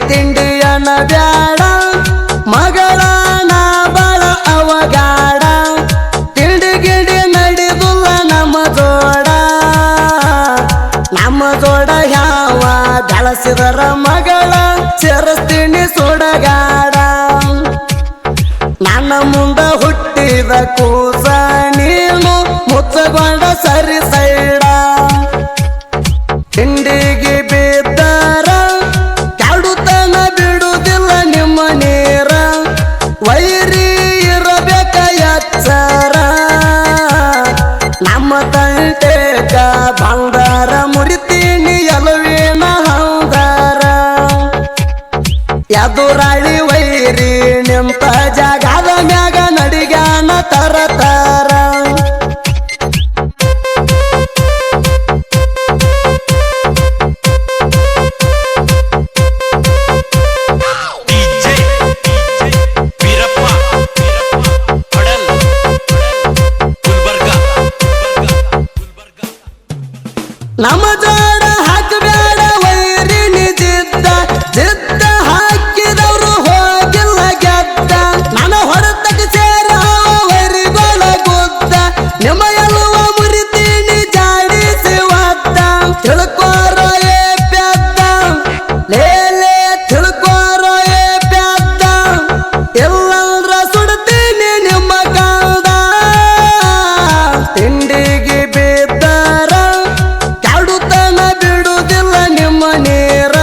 ತಿಂಡಿಯನ ಬ್ಯಾಡ ಮಗಳನ ಬಾಳ ಅವಗಾಡ ತಿಂಡಿ ಗಿಡಿ ನಡೆದುಲ್ಲ ನಮ್ಮ ಜೋಡ ಯಾವ ಬೆಳಸಿದರ ಮಗಳ ಸೇರಿಸ್ತೀನಿ ಸುಡಗಾಡ ನನ್ನ ಮುಂದ ಹುಟ್ಟಿದ ಕೂಸ ನೀನು ಮುಚ್ಚಗೊಂಡ ಸರಿ ಸೈಡ ತಿಂಡಿಗೆ ಬಿದ್ದರ ಕೆಡುತನ ಬಿಡುವುದಿಲ್ಲ ನಿಮ್ಮ ನೀರ ವೈರಿ ಇರಬೇಕ ಎಚ್ಚರ ನಮ್ಮ ತಂಟೆಗ ಬಂಗಾರ ಮುರಿತೀನಿ ಎಲುವಿನ ಹೌದಾರ ಎದುರಾಳಿ ವೈರಿ ನಿಂತ ಜಾಗದ ಮ್ಯಾಗ ನಡಿಗಾನ ತರತಾರ ನಮ್ಮ ಜೋಡ ಹಾಕಬೇಡ ವೈರಿ ನಿಜಿದ್ದ ಜಿದ್ದ ಹಾಕಿದವರು ಹೋಗಿಲ್ಲ ಗೆದ್ದ ನನ್ನ ಹೊರತಕ್ಕೆ ಸೇರ ವೈರಿಗಳ ಗುದ್ದ ನಿಮ್ಮ ಎಲುವ ಮುರಿತೀನಿ ಜಾಡಿಸಿ ಒದ್ದ ತಿಳ್ಕೋರೋ ಏ ಪ್ಯಾದ್ದ ಲೇಲೆ ತಿಳ್ಕೋರೋ ಏ ಪ್ಯಾದ್ದ ಎಲ್ಲಂದ್ರ ಸುಡ್ತೀನಿ ನಿಮ್ಮ ಕಾಲ್ದ ತಿಂಡಿಗೆ ಬಿದ್ದರ ಕೆಡುತನ ಬಿಡುವುದಿಲ್ಲ ನಿಮ್ಮ ನೀರ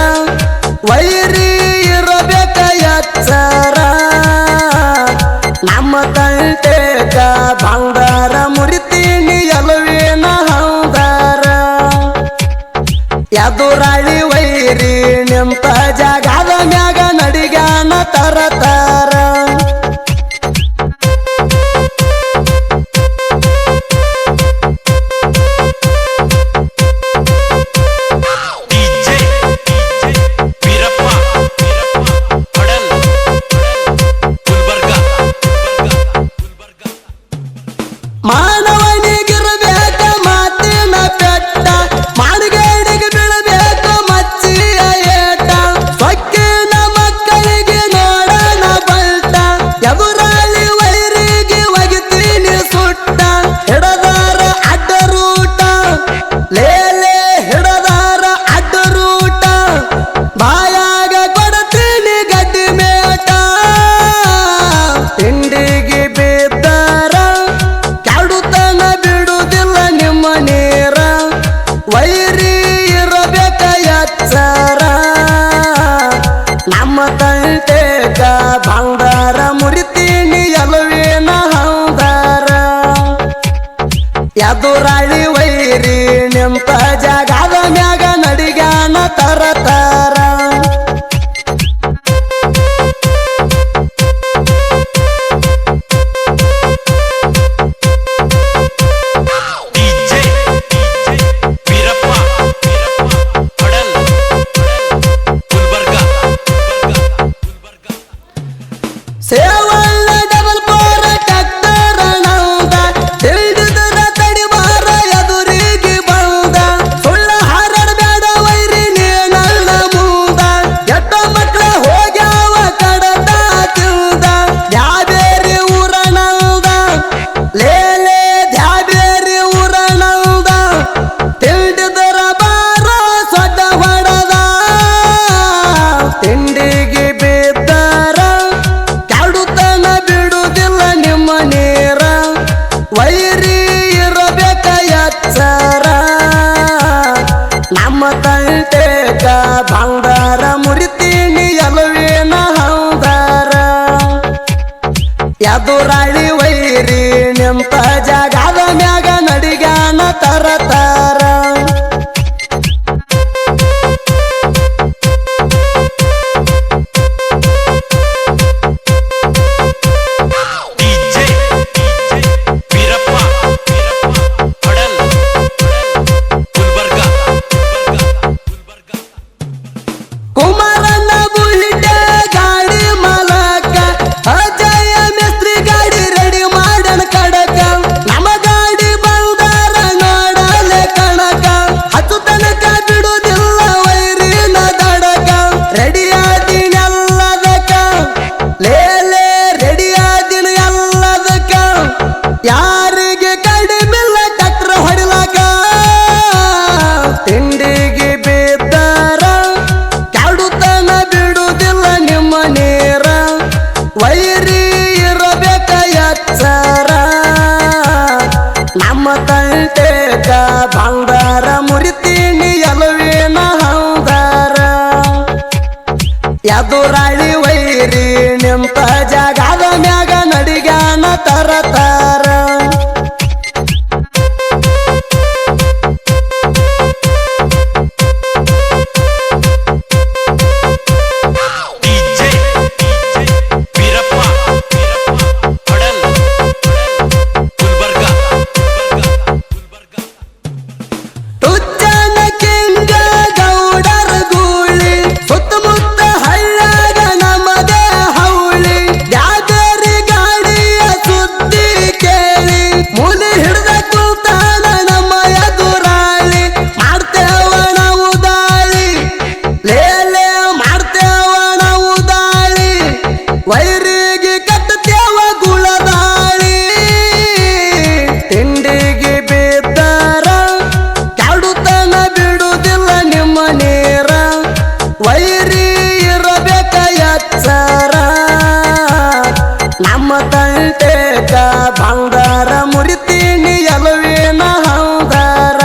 ವೈರಿ ಇರಬೇಕ ಎಚ್ಚರ ನಮ್ಮ ತಂಟೆಗ ಬಂಗಾರ ಮುರಿತೀನಿ ಎಲುವಿನ ಹೌದಾರ ಎದುರಾಳಿ ವೈರಿ ನಿಂತ ಜಾಗದ ಮ್ಯಾಗ ನಡಿಗಾನ ತರತಾರ ಮಾನವನಿಗಿರಬೇಕ ಮಾತಿನ ಪೆಟ್ಟ ಮಾನಗೇಡಿಗೆ ಬೀಳಬೇಕು ಮಚ್ಚಿಯ ಏಟ ಸೊಕ್ಕಿನ ಮಕ್ಕಳಿಗೆ ನೋಡೋಣ ಬಲ್ಟ ಎದುರಾಳಿ ವೈರಿಗೆ ಒಗಿತೀನಿ ಸುಟ್ಟ ಹಿಡದಾರ ಅಡ್ಡ ರೂಟ ಲೇಲೆ ಹಿಡದಾರ ಅಡ್ಡ ರೂಟ ಬಾಯಾಗ ಕೊಡ್ತೀನಿ ಗಡ್ಡಿ ಮೇಟ ತಿಂಡಿಗೆ ಬಿದ್ದರ ಕೆಡುತನ ಬಿಡುವುದಿಲ್ಲ ನಿಮ್ಮ ನೀರ ವೈರಿ ಇರಬೇಕ ಎಚ್ಚರ ನಮ್ಮ ತಂಟೆಗ ಬಂಗಾರ ಮುರಿತೀನಿ ಎಲುವಿನ ಹೌದಾರ ಎದುರಾಳಿ ವೈರಿ ನಿಂತ ಜಾಗದ ಮ್ಯಾಗ ನಡಿಗಾನ ತರತಾರ ಸೇವಳ್ಳ ಡಬಲ್ ಪೋರ ಟ್ಯಾಕ್ಟರ್ ನೌದ ತಿಳಿದಿದ್ದರ ತಡಿಬಾರ ಎದುರಿಗೆ ಬಂದ ಸುಳ್ಳ ಹಾರಾಡಬೇಡ ವೈರಿ ನೀನಲ್ಲ ಮುಂದ ಎಟ್ಟ ಮಕ್ಕಳ ಹೋಗ್ಯಾವ ಕಡತ ತಿಂದ ದ್ಯಾಬೇರಿ ಊರ ನೌದ ಲೇಲೆ ದ್ಯಾಬೇರಿ ಊರ ನೌದ ತಿಳಿದಿದ್ದರ ಬಾರ ಸೊಡ್ಡ ಹೊಡದ ತಿಂಡಿಗೆ ಬಿದ್ದರ ಕೆಡುತನ ಬಿಡುವುದಿಲ್ಲ ನಿಮ್ಮ ನೀರ ವೈರಿ ಇರಬೇಕ ಎಚ್ಚರ ನಮ್ಮ ತಂಟೆಗ ಬಂಗಾರ ಮುರಿತೀನಿ ಎಲುವಿನ ಹೌದಾರ ಎದುರಾಳಿ ವೈರಿ ನಿಂತ ಜಾಗದ ಮ್ಯಾಗ ನಡಿಗಾನ ತರತಾರ ಕುಮಾರನ ಬುಲಿಟ ಗಾಡಿ ಮಾಲಕ ಅಜಯ ಮಿಸ್ತ್ರಿ ಗಾಡಿ ಎದುರಾಳಿ ವೈರಿ ನಿಂತ ಜಾಗದ ಮ್ಯಾಗ ನಡಿಗಾನ ತರತಾರ ವೈರಿಗೆ ಕಟ್ಟತೇವ ಗುಳದಾಳಿ ತಿಂಡಿಗೆ ಬಿದ್ದಾರ ಕಾಡುತನ ಬಿಡುವುದಿಲ್ಲ ನಿಮ್ಮ ನೇರ ವೈರಿ ಇರಬೇಕ ಎಚ್ಚರ ನಮ್ಮ ತಂಟೆಕ ಬಂಗಾರ ಮುರಿತೀನಿ ಎಲುವಿನ ಹೌದಾರ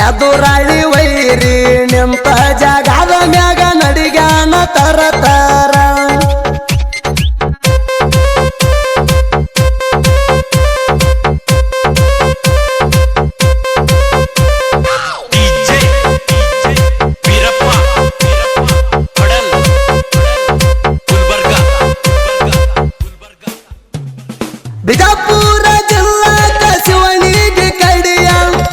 ಎದುರಾಳಿ ವೈರಿ ನಿಂತ ಜಾಗದ ಮ್ಯಾಗ ನಡಿಗಾನ ತರತಾರ ಬಿಜಾಪುರ ಜಿಲ್ಲಾಕ ಶಿವನಿಗೆ ಕಡಿಯ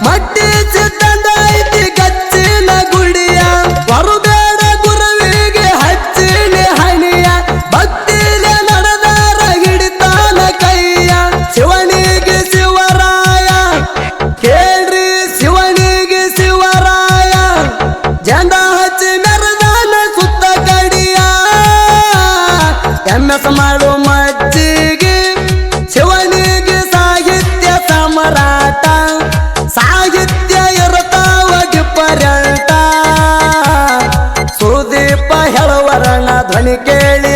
ಮಟ್ಟಿ ಸಿದ್ದಂದ ಐತಿ ಗಚ್ಚಿನ ಗುಡಿಯ ಹೊರಬೇಡ ಗುರುವಿಗೆ ಹಚ್ಚಿನ ಹಣಿಯ ಭಕ್ತಿಲೆ ನಡೆದಾರ ಹಿಡಿತಾನ ಕೈಯ ಶಿವನಿಗೆ ಶಿವರಾಯ ಕೇಳ್ರಿ ಶಿವನಿಗೆ ಶಿವರಾಯ ಜಂಡ ಹಚ್ಚಿ ಮೆರದಾನ ಸುತ್ತ ಕಡಿಯ ಎಮ್ಮೆಸ್ ಮಾಡು ಮಜ್ಜಿಗೆ ಶಿವನಿಗೆ ಸಾಹಿತ್ಯ ಸಮರಾಟ ಸಾಹಿತ್ಯ ಇರುತ್ತಾವ ಡಿಫರೆಂಟ ಸುದೀಪ ಹೇಳುವರಣ ಧ್ವನಿ ಕೇಳಿ